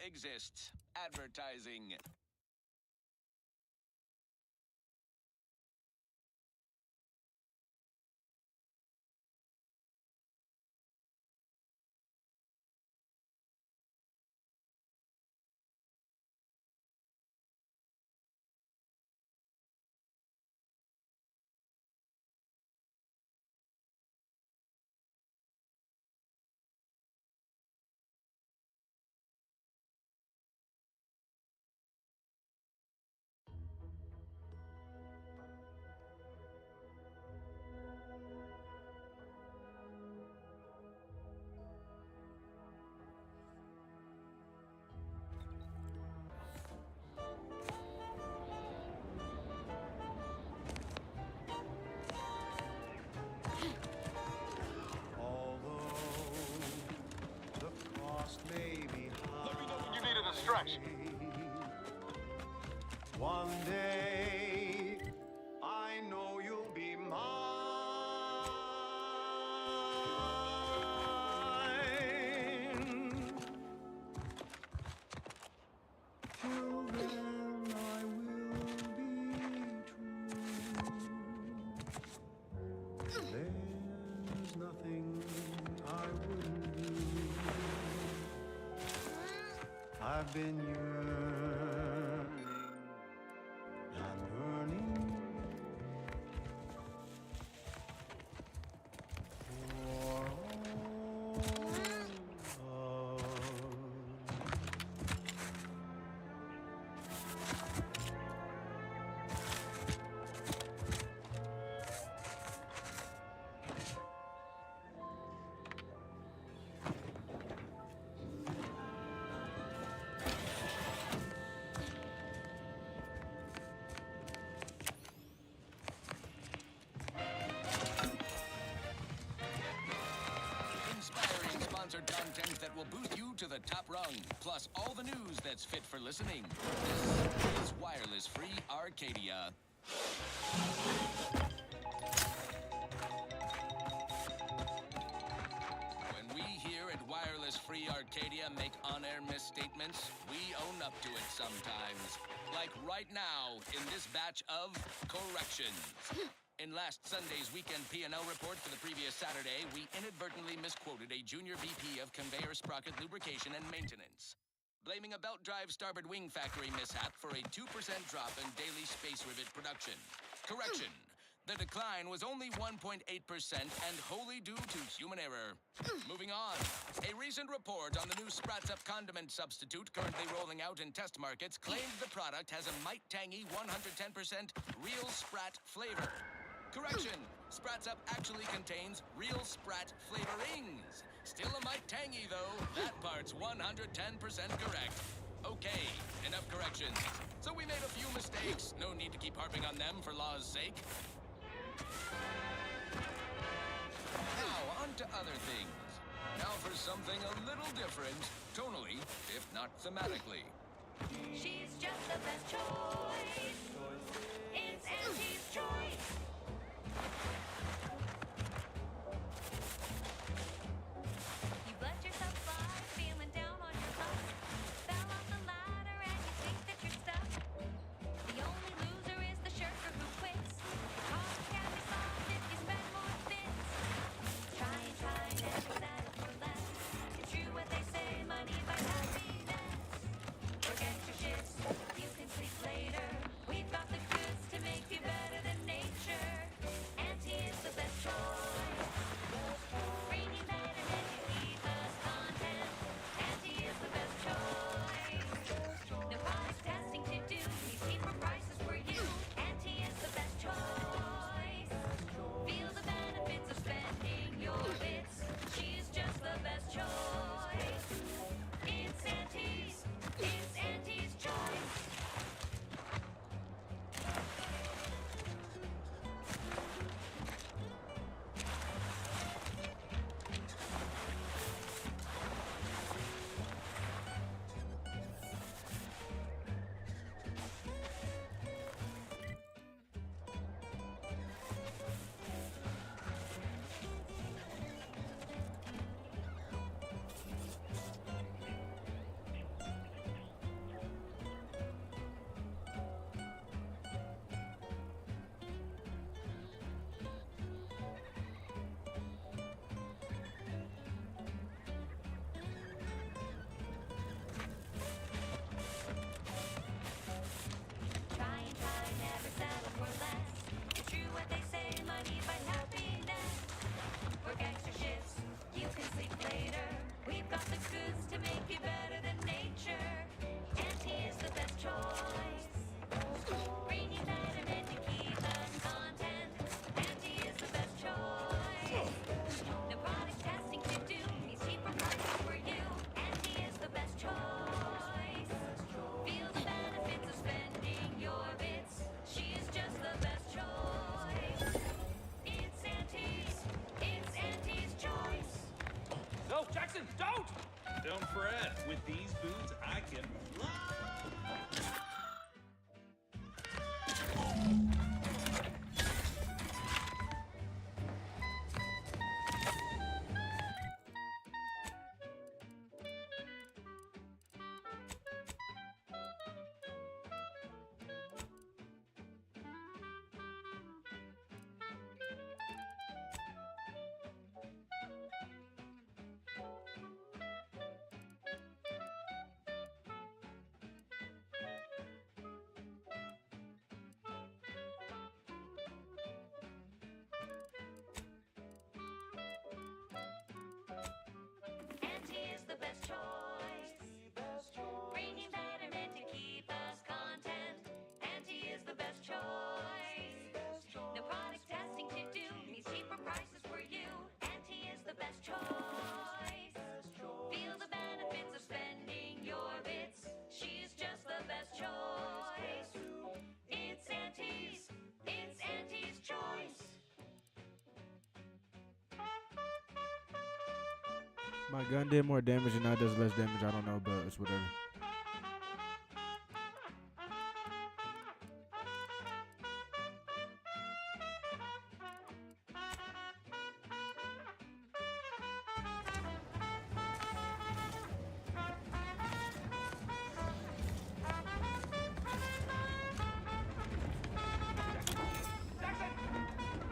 exists. Advertising. One day, I know you'll be mine. Till then, I will be true. There's nothing I wouldn't do. I've been yearning, not burning, for all love. Inspiring sponsored content that will boost you to the top rung, plus all the news that's fit for listening. This is Wireless Free Arcadia. When we here at Wireless Free Arcadia make on-air misstatements, we own up to it sometimes. Like right now in this batch of corrections. In last Sunday's weekend P&L report for the previous Saturday, we inadvertently misquoted a junior VP of conveyor sprocket lubrication and maintenance, blaming a belt drive starboard wing factory mishap for a 2% drop in daily space rivet production. Correction. The decline was only 1.8% and wholly due to human error. Moving on. A recent report on the new Sprats Up condiment substitute currently rolling out in test markets claimed the product has a might tangy 110% real Sprat flavor. Correction. Sprats Up actually contains real Sprat flavorings. Still a mite tangy, though. That part's 110% correct. Okay, enough corrections. So we made a few mistakes. No need to keep harping on them for law's sake. Now, on to other things. Now for something a little different, tonally, if not thematically. She's just the best choice. It's Auntie's choice. You've let yourself slide, feeling down on your luck. Fell off the ladder and you think that you're stuck. The only loser is the shirker who quits. Cause it can be solved if you spend more bits. Try and never settle for less. It's true what they say, money buys happiness. Forget your shifts, you can sleep later. We've got the goods to make you better than nature. Auntie With these boots, I can fly. Auntie is the best choice. Bringing betterment to keep us content. Auntie is the best choice. No product testing to do means cheaper prices for you. Auntie is the best choice. Feel the benefits of spending your bits. She's just the best choice. It's Auntie's. It's Auntie's choice. My gun did more damage and now it does less damage. I don't know, but it's whatever.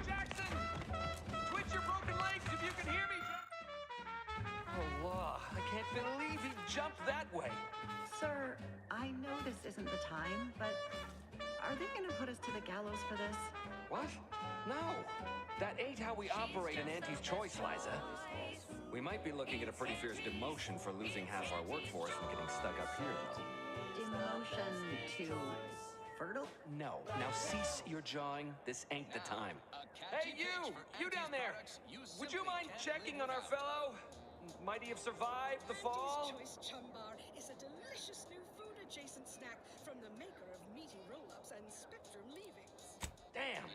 Jackson! Twitch your broken legs if you can hear me! Oh, I can't believe he jumped that way. Sir, I know this isn't the time, but are they gonna put us to the gallows for this? What? No. That ain't how we operate in Auntie's Choice, Liza. We might be looking at a pretty fierce demotion for losing half our workforce and getting stuck up here, though. Demotion to fertile? No. Now cease your jawing. This ain't the time. Hey, you! You down there! Would you mind checking on our fellow? Might he have survived the fall? Choice Chumbar is a delicious new food-adjacent snack from the maker of meaty roll-ups and Spectrum leavings. Damn.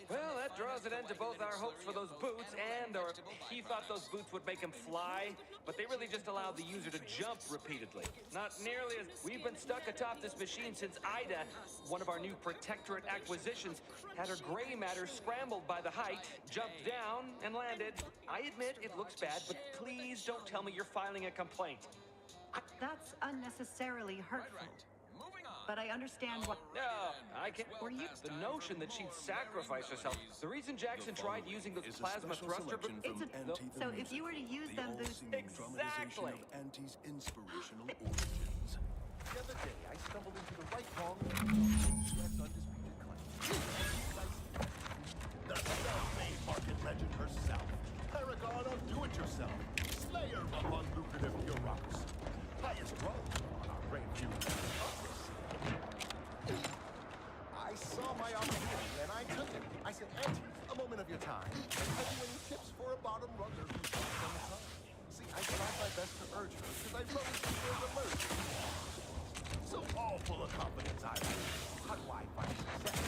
Well, that draws an end to both our hopes for those boots and our... He thought those boots would make him fly, but they really just allowed the user to jump repeatedly. Not nearly as... We've been stuck atop this machine since Ida, one of our new Protectorate acquisitions, had her gray matter scrambled by the height, jumped down, and landed. I admit it looks bad, but please don't tell me you're filing a complaint. That's unnecessarily hurtful. But I understand what... No, I can't... Were you... The notion that she'd sacrifice herself... The reason Jackson tried using those plasma thruster... It's a... So if you were to use them, those... Exactly! Auntie's inspirational origins. The other day, I stumbled into the right hall of undisputed claim. The self-made market legend herself. Paragon of do-it-yourself. Slayer of unlucrative bureaucracy. Highest role on our brave new I saw my opportunity and I took it. I said, Auntie, a moment of your time. Have you any tips for a bottom runner who's lost on the time? See, I tried my best to urge her because I probably she was allergic. So all full of confidence I was. How do I find success?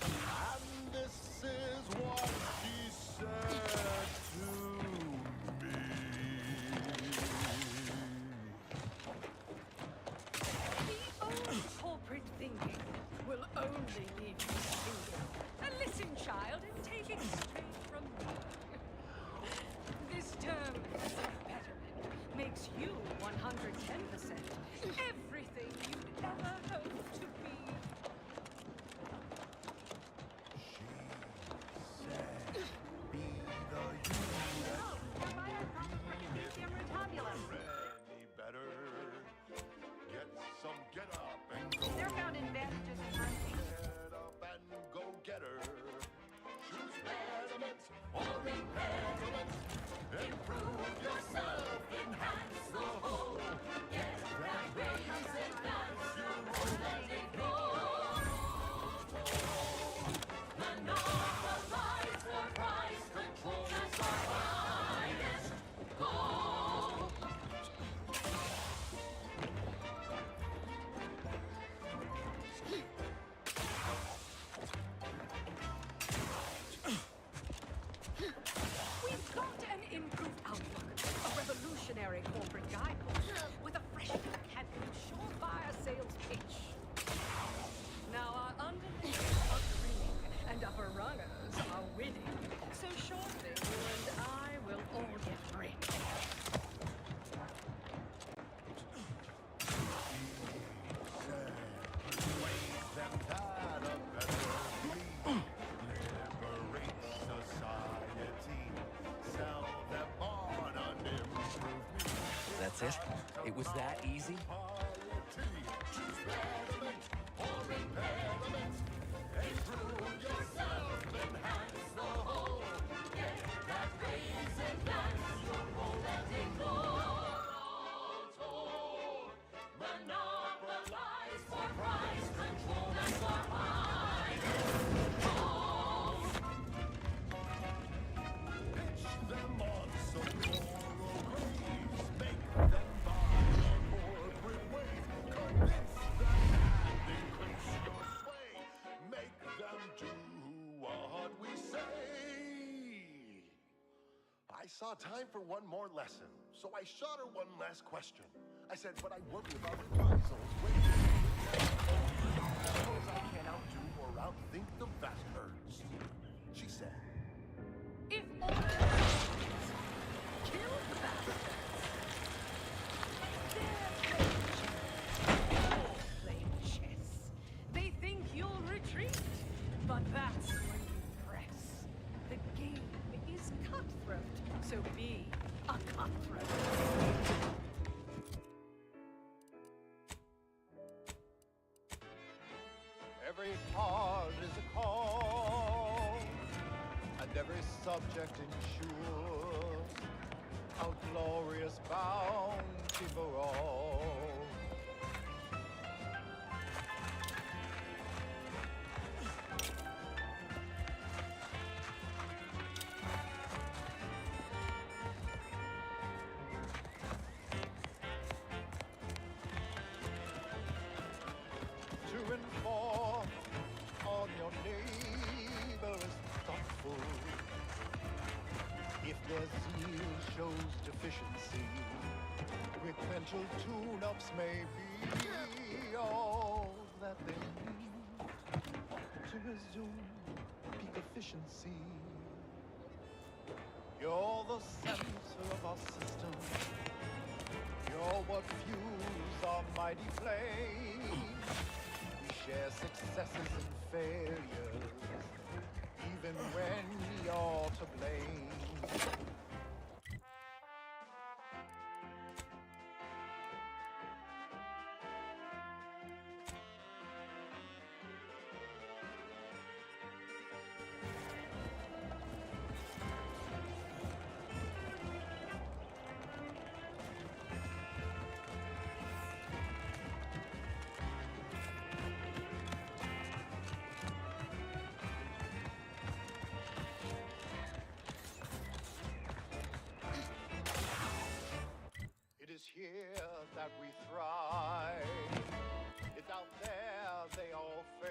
And this is what she said to me. The old corporate thinking will only leave you single. And listen, child, and take it straight from me. This term self-betterment makes you 110% everything you'd ever hope to be. She said, be the That's it? It was that easy? I saw time for one more lesson, so I shot her one last question. I said, but I worry about reprisals. Suppose I can't outdo or outthink the vast herds. She said, If orders, kill the bastards. They're playing chess. They think you'll retreat, but that's when you press. The game is cutthroat, so be a cutthroat. Every card is a call, and every subject ensures a glorious bounty for all. To inform on your neighbor is thoughtful. If their zeal shows deficiency, quick mental tune-ups may be all that they need to resume peak efficiency. You're the center of our system. You're what fuels our mighty flame. We share successes and failures, even when you're to blame. It is here that we thrive. It's out there they all fail.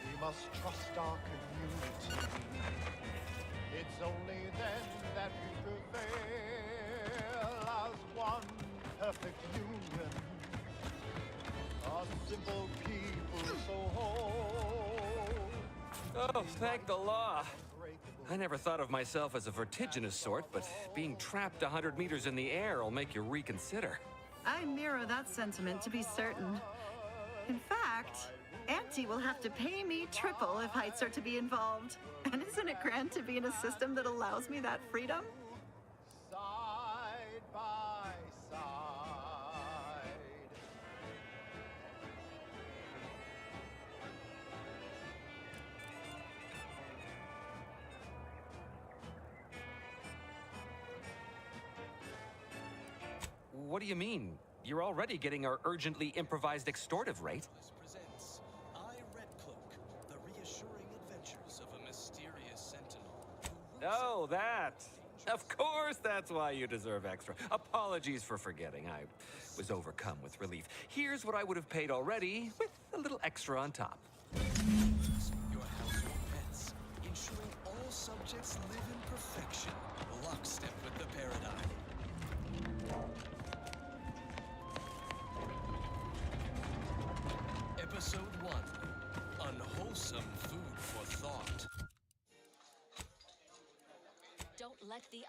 We must trust our community. It's only then that we prevail as one perfect union. A simple people so whole. Oh, thank the law. I never thought of myself as a vertiginous sort, but being trapped 100 meters in the air will make you reconsider. I mirror that sentiment, to be certain. In fact, Auntie will have to pay me triple if heights are to be involved. And isn't it grand to be in a system that allows me that freedom? Side by side. What do you mean? You're already getting our urgently improvised extortive rate. Presents I, Red Cloak, the reassuring adventures of a mysterious sentinel. Oh, that. Of course, that's why you deserve extra. Apologies for forgetting. I was overcome with relief. Here's what I would have paid already, with a little extra on top. Your household pets, ensuring all subjects live in perfection, lockstep with the paradigm. Episode 1: Unwholesome Food for Thought. Don't let the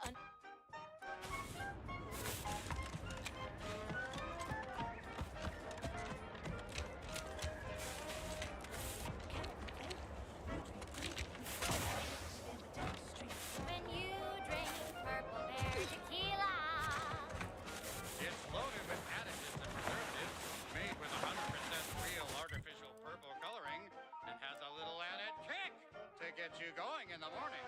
When you drink Purple Bear tequila. It's loaded with additives and preservatives, made with 100% real artificial purple coloring, and has a little added kick to get you going in the morning.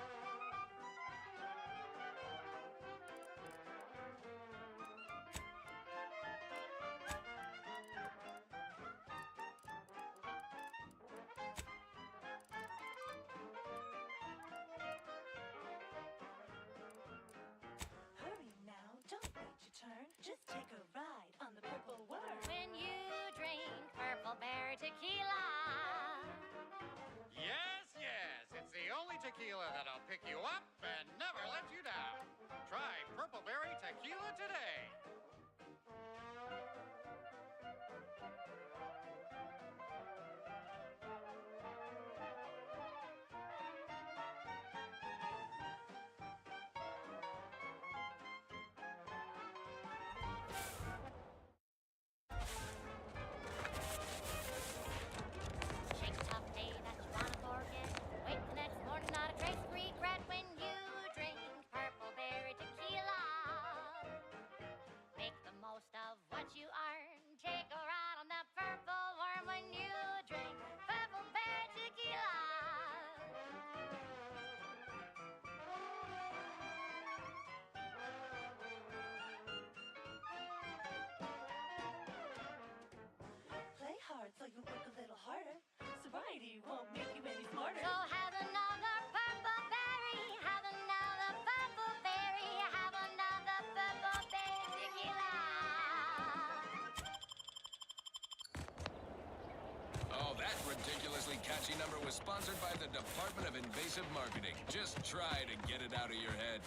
Hurry now, don't wait your turn. Just take a ride on the Purple Worm. When you drink Purple Bear tequila. Yes, yes, it's the only tequila that'll pick you up and never let you down. Try Purple Berry Tequila today. Shake a tough day that you wanna forget. Wake the next morning, not a trace of regret when you drink Purple Berry tequila. Make the most of what you earn. Take a ride on that Purple Worm when you drink Purple Berry tequila. Play hard so you work a little harder. Sobriety won't make you any smarter. So have another Purple Berry. Have another Purple Berry. Have another Purple Berry tequila. Oh, that ridiculously catchy number was sponsored by the Department of Invasive Marketing. Just try to get it out of your head.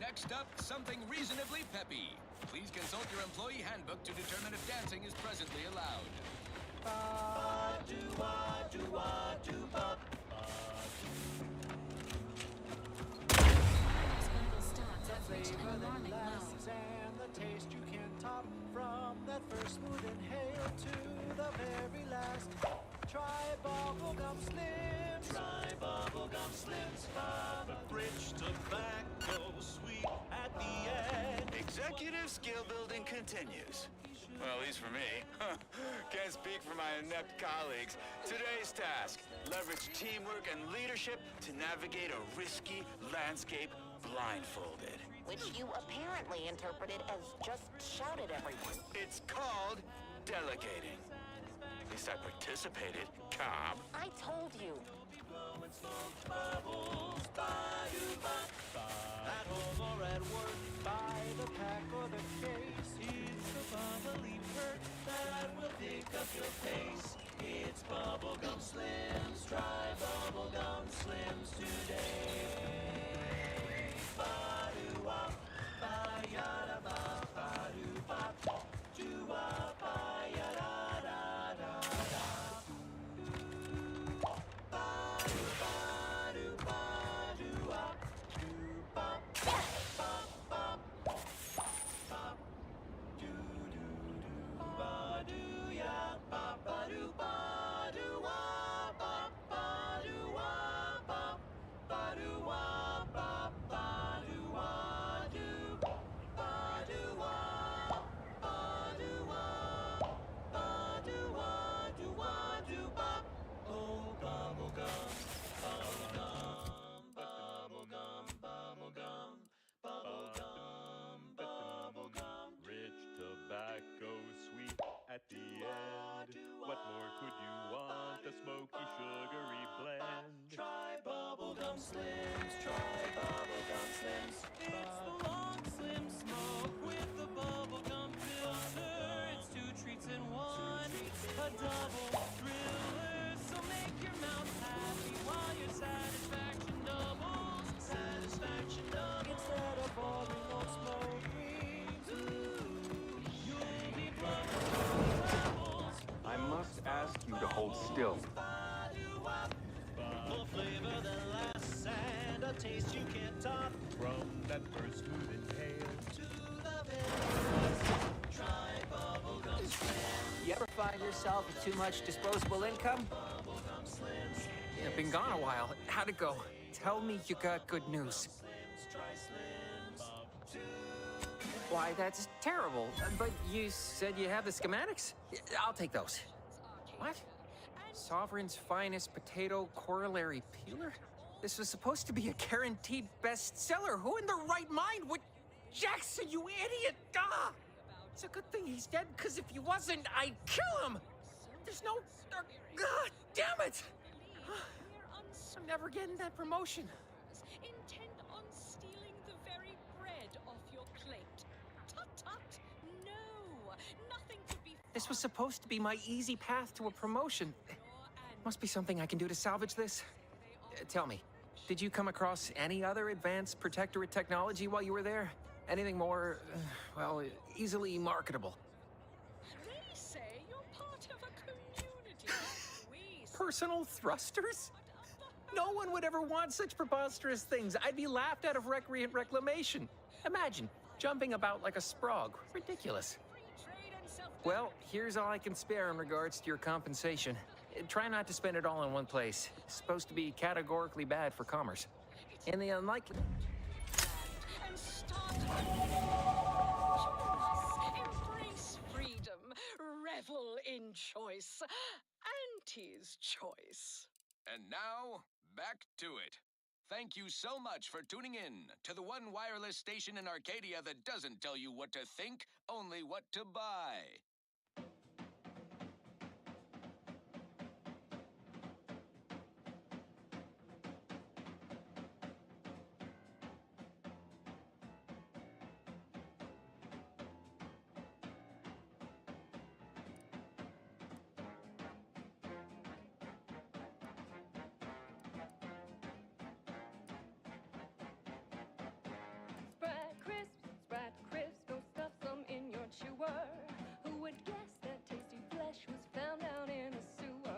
Next up, something reasonably peppy. Please consult your employee handbook to determine if dancing is presently allowed. Flavor that lasts and the taste you can't top. From that first smooth inhale to the very last. Try bubblegum slims. Try bubblegum slims. The rich tobacco sweet at the end. Executive skill building continues. Well, at least for me. Can't speak for my inept colleagues. Today's task: leverage teamwork and leadership to navigate a risky landscape blindfolded. Which you apparently interpreted as just shout at everyone. It's called delegating. At least I participated, Cobb. I told you. At home or at work, by the pack or the case, it's the bubbly perk that will pick up your pace. It's bubblegum slims. Try bubblegum slims today. Ba-do-wop, ba-yada-ba, ba-do-bop, do-wop, ba-yada-da-da-da. Ba-do-ba-do-ba-do-wop, do-bop, bop, bop, skills. For flavor that lasts and a taste you can't top. From that first smooth inhale to the very last. Try bubblegum slim. You ever find yourself with too much disposable income? I've been gone a while. How'd it go? Tell me you got good news. Why, that's terrible. But you said you have the schematics? I'll take those. What? Sovereign's finest potato corollary peeler? This was supposed to be a guaranteed bestseller. Who in their right mind would... Jackson, you idiot! Ah! It's a good thing he's dead, because if he wasn't, I'd kill him! There's no... God damn it! I'm never getting that promotion. Intent on stealing the very bread off your plate. Tut-tut! No! Nothing could be... This was supposed to be my easy path to a promotion. Must be something I can do to salvage this. Tell me, did you come across any other advanced protectorate technology while you were there? Anything more, well, easily marketable? They say you're part of a community. Personal thrusters? No one would ever want such preposterous things. I'd be laughed out of recreant reclamation. Imagine, jumping about like a sprog. Ridiculous. Well, here's all I can spare in regards to your compensation. Try not to spend it all in one place. It's supposed to be categorically bad for commerce. In the unlikely... And start... Embrace freedom. Revel in choice. Auntie's choice. And now, back to it. Thank you so much for tuning in to the one wireless station in Arcadia that doesn't tell you what to think, only what to buy. Sprat crisp, go stuff some in your chewer. Who would guess that tasty flesh was found down in a sewer?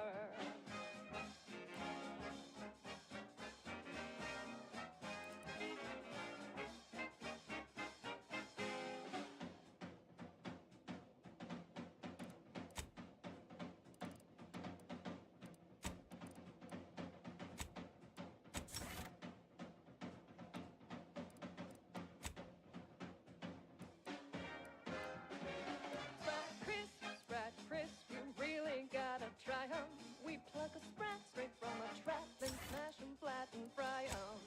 Sprat crisp, you really gotta try 'em. We pluck a sprat straight from a trap, then smash 'em flat and fry 'em.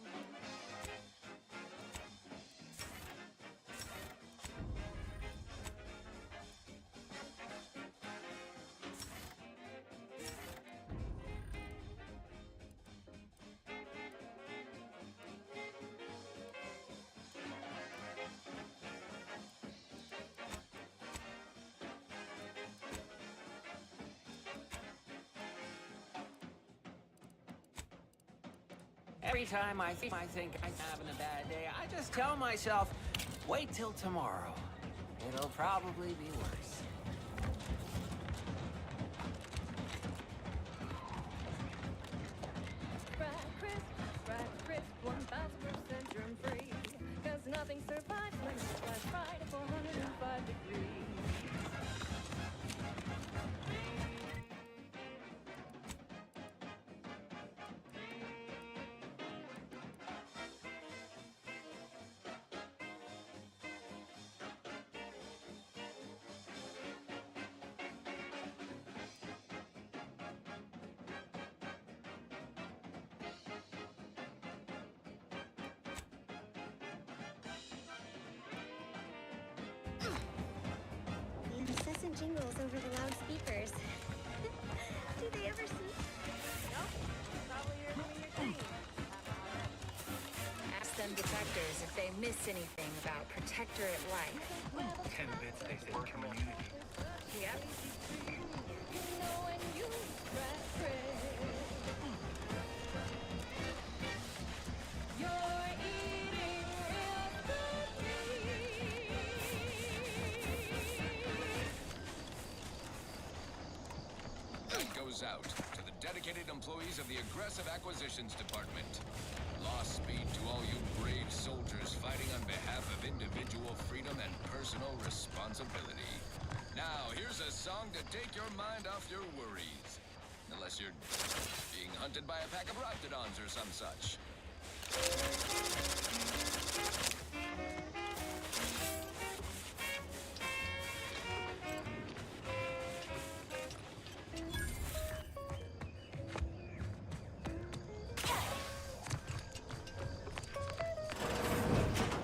Every time I think I'm having a bad day, I just tell myself, wait till tomorrow. It'll probably be worse. Sprat crisp, 1000% germ free. 'Cause nothing survives when it's flash fried at 405 degrees. The incessant jingles over the loudspeakers. Do they ever cease? Nope. Probably hear me your thing. Ask them detectors if they miss anything about protectorate life. 10 bits, they say community. Yep. You know when you sprat crisp. You're eating real cookies. That goes out to the employees of the Aggressive Acquisitions Department. Lost speed to all you brave soldiers fighting on behalf of individual freedom and personal responsibility. Now, here's a song to take your mind off your worries. Unless you're being hunted by a pack of Raptidons or some such.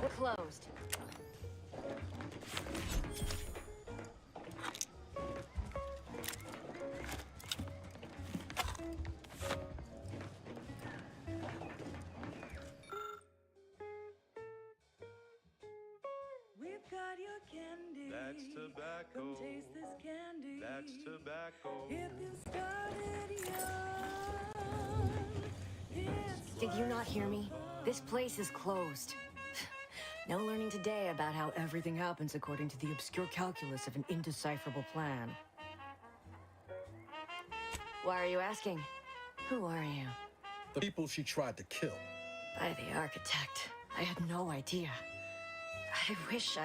We're closed. We've got your candy. That's tobacco. Come taste this candy. That's tobacco. If you started young, it's Did you not hear me? This place is closed. No learning today about how everything happens according to the obscure calculus of an indecipherable plan. Why are you asking? Who are you? The people she tried to kill. By the architect. I had no idea. I wish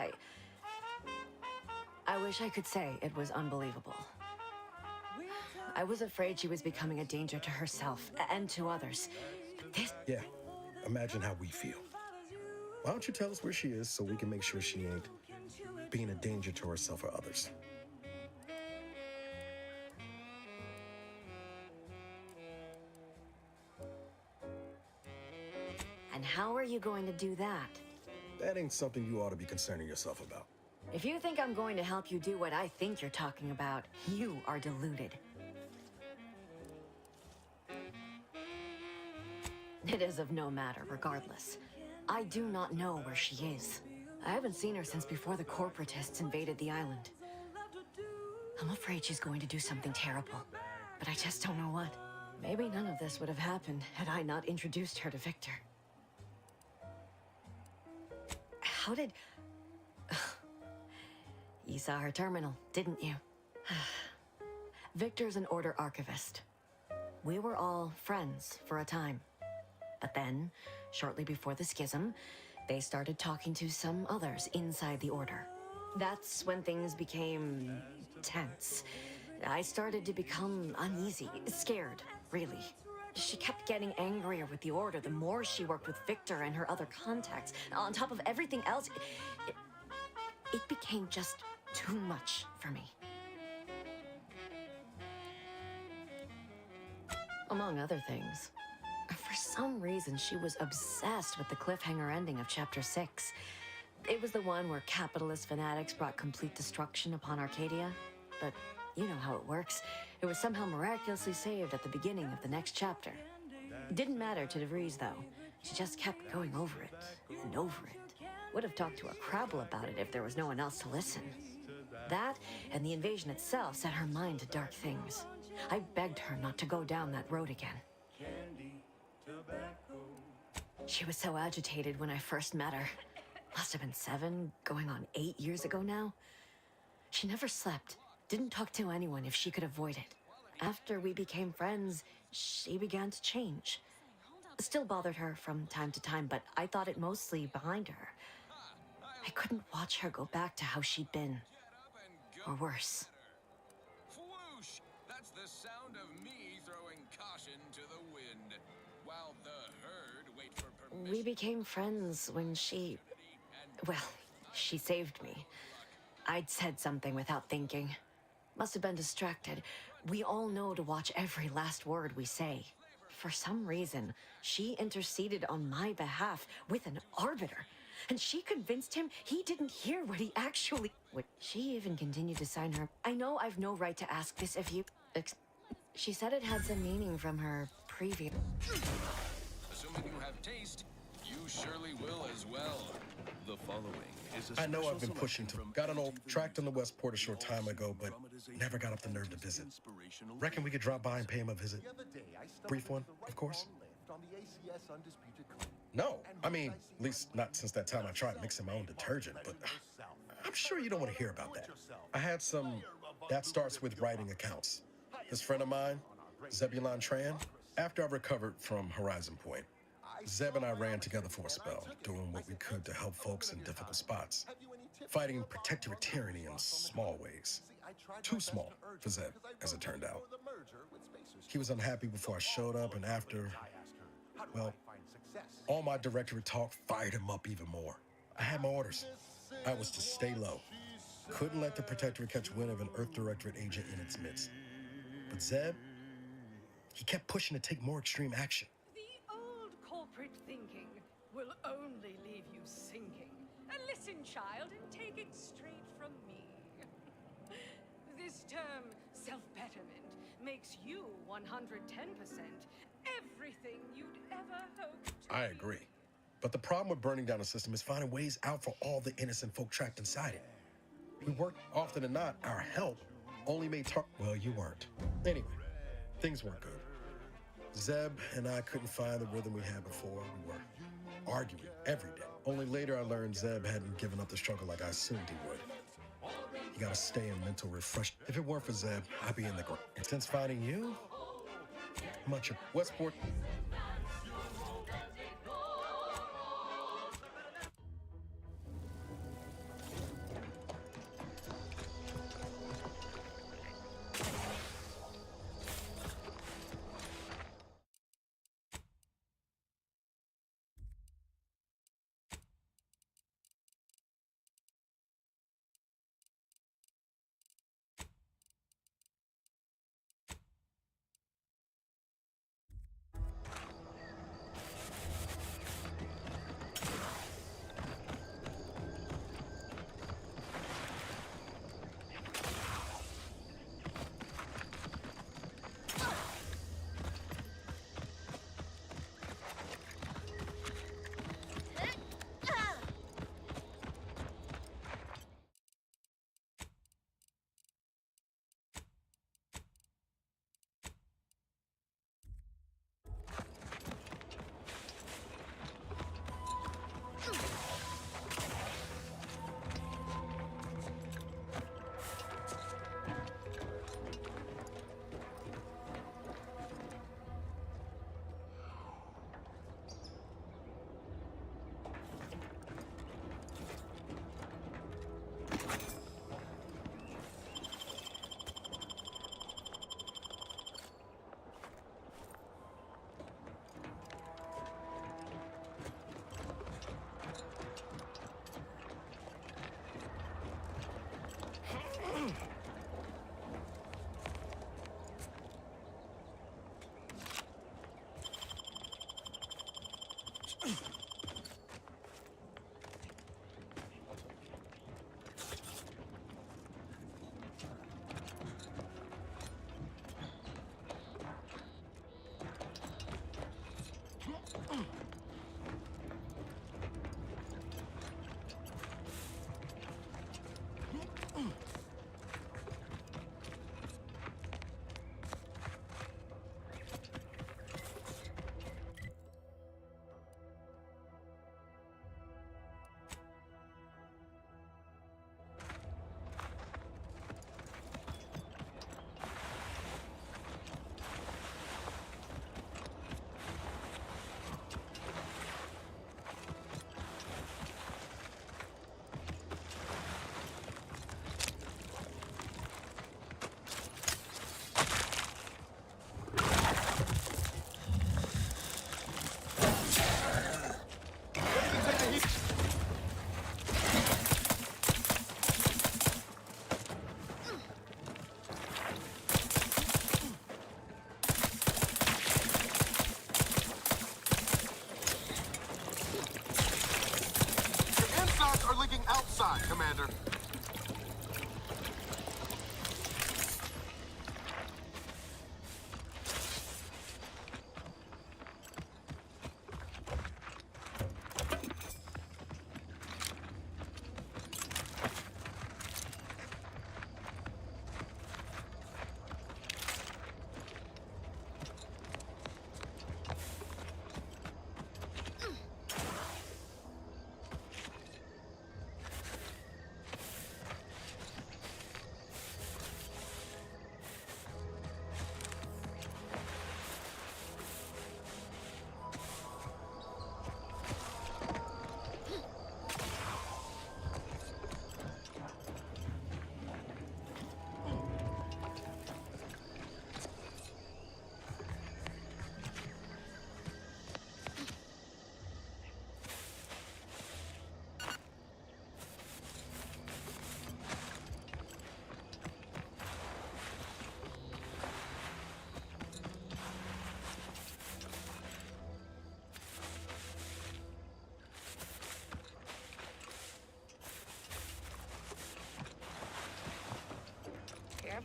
I could say it was unbelievable. I was afraid she was becoming a danger to herself and to others. But this... Yeah, imagine how we feel. Why don't you tell us where she is so we can make sure she ain't being a danger to herself or others? And how are you going to do that? That ain't something you ought to be concerning yourself about. If you think I'm going to help you do what I think you're talking about, you are deluded. It is of no matter, regardless. I do not know where she is. I haven't seen her since before the corporatists invaded the island. I'm afraid she's going to do something terrible, but I just don't know what. Maybe none of this would have happened had I not introduced her to Victor. How did... You saw her terminal, didn't you? Victor's an Order archivist. We were all friends for a time. But then, shortly before the schism, they started talking to some others inside the Order. That's when things became tense. I started to become uneasy, scared, really. She kept getting angrier with the Order the more she worked with Victor and her other contacts. On top of everything else, it became just too much for me. Among other things. For some reason, she was obsessed with the cliffhanger ending of Chapter 6. It was the one where capitalist fanatics brought complete destruction upon Arcadia. But you know how it works. It was somehow miraculously saved at the beginning of the next chapter. It didn't matter to DeVries, though. She just kept going over it and over it. Would have talked to a Crabble about it if there was no one else to listen. That and the invasion itself set her mind to dark things. I begged her not to go down that road again. She was so agitated when I first met her. Must have been 7, going on 8 years ago now. She never slept, didn't talk to anyone if she could avoid it. After we became friends, she began to change. Still bothered her from time to time, but I thought it mostly behind her. I couldn't watch her go back to how she'd been. Or worse. Whoosh! That's the sound of me throwing caution to the wind, while the herd wait for permission. We became friends when she... Well, she saved me. I'd said something without thinking. Must have been distracted. We all know to watch every last word we say. For some reason, she interceded on my behalf with an arbiter. And she convinced him he didn't hear what he actually... She even continued to sign her... I know I've no right to ask this if you... She said it had some meaning from her previous... Assuming you have taste, you surely will as well. The following is a I know I've been special pushing to... selection Got an from old tract on the Westport a short time ago, but never got up the nerve to visit. Reckon we could drop by and pay him a visit? Brief one, of course. On the ACS Undisputed Claim. No, I mean, at least not since that time I tried mixing my own detergent, but I'm sure you don't want to hear about that. I had some... That starts with writing accounts. This friend of mine, Zebulon Tran, After I recovered from Horizon Point, Zeb and I ran together for a spell, doing what we could to help folks in difficult spots, fighting protectorate tyranny in small ways. Too small for Zeb, as it turned out. He was unhappy before I showed up, and after, well, all my directorate talk fired him up even more. I had my orders. I was to stay low. Couldn't let the protectorate catch wind of an Earth Directorate agent in its midst. But Zeb, he kept pushing to take more extreme action. The old corporate thinking will only leave you sinking. Listen, child, and take it straight from me. This term, self-betterment, makes you 110% everything you'd ever hoped to I agree. But the problem with burning down a system is finding ways out for all the innocent folk trapped inside it. We worked often than not. Our help only made well, you weren't. Anyway, things weren't good. Zeb and I couldn't find the rhythm we had before. We were arguing every day. Only later I learned Zeb hadn't given up the struggle like I assumed he would. You gotta stay in mental refresh. If it weren't for Zeb, I'd be in the ground. And since finding you, much of Westport.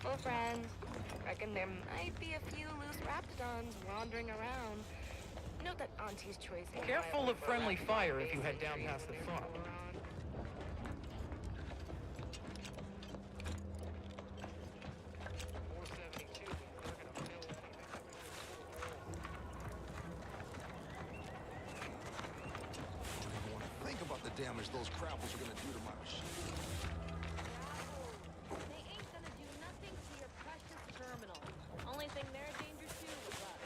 helpful friend. Reckon there might be a few loose raptidons wandering around. Note that Auntie's choice. Careful of friendly fire if you head down past the farm. Think about the damage those crapples are gonna do to my machine. They ain't gonna do nothing to your precious terminal. Only thing they're a danger to is us.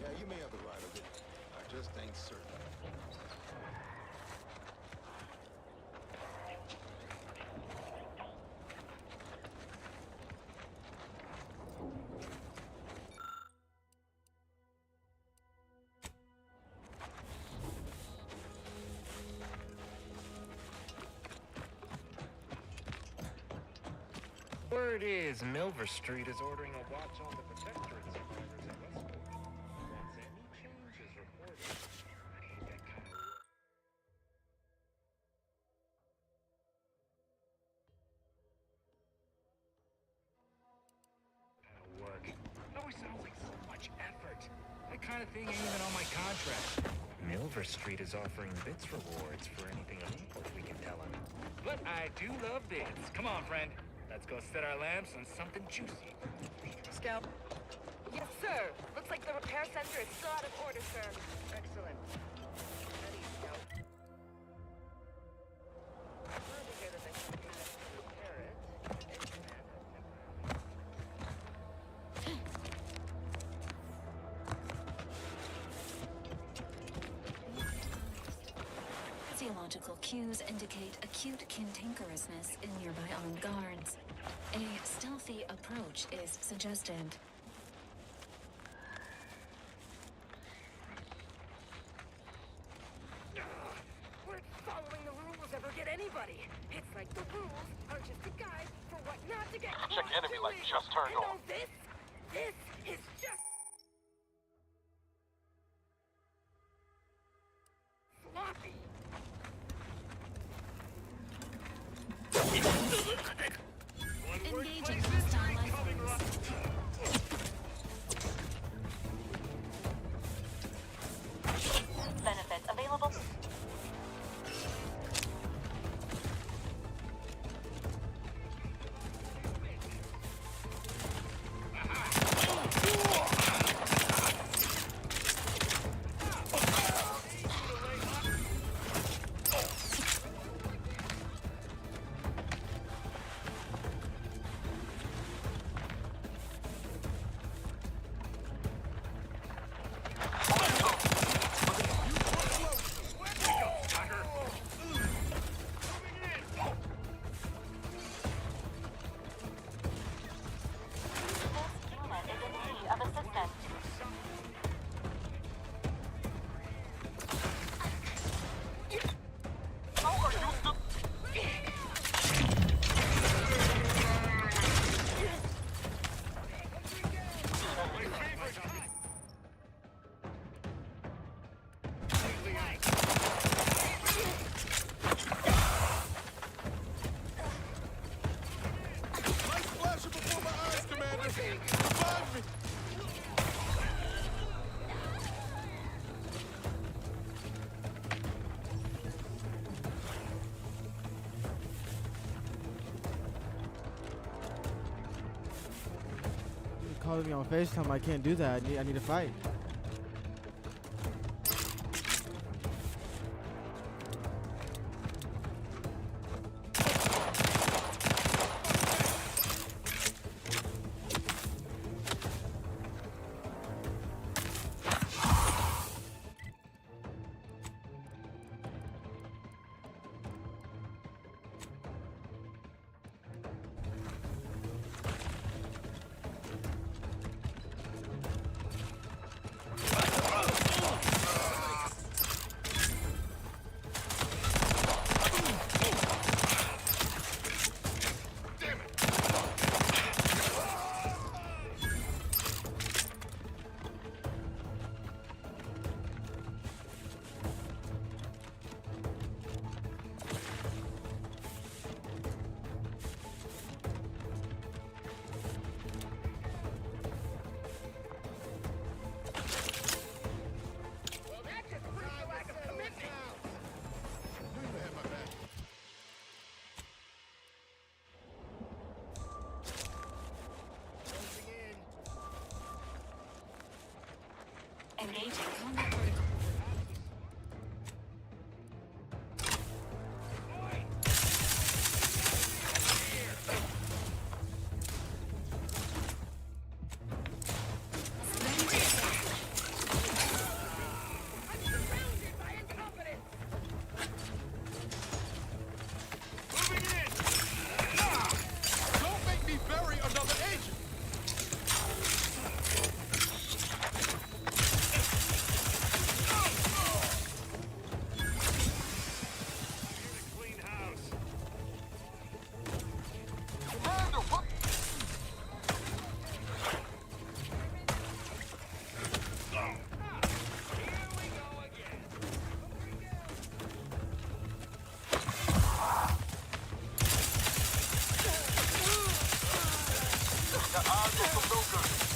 Yeah, you may have the right of it. I just ain't certain. Word is Milver Street is ordering a watch on the protectorate survivors at Westport. Once any change is reported, I hate that kind of work. It always sounds like so much effort. That kind of thing ain't even on my contract. Milver Street is offering bits rewards for anything illegal we can tell him. But I do love bits. Come on, friend. Let's go set our lamps on something juicy. Scout. Yes, sir. Looks like the repair center is still out of order, sir. Excellent. Ready, Scout. Glad to hear that they can repair it. Physiological cues indicate acute cantankerousness in nearby armed guards. A stealthy approach is suggested. Where'd following the rules ever get anybody? It's like the rules are just a guide for what not to get Check caught enemy light doing. just turned You on. know this? This is just sloppy. Engaging hostile life forms. Benefits available. Of assistance. Light flashing before my eyes, Commander! Revive me! You're calling me on FaceTime. I can't do that. I need to fight. Engaging combat protocol. Don't make me bury another agent! Clean house. Commander, what? The odds are no good.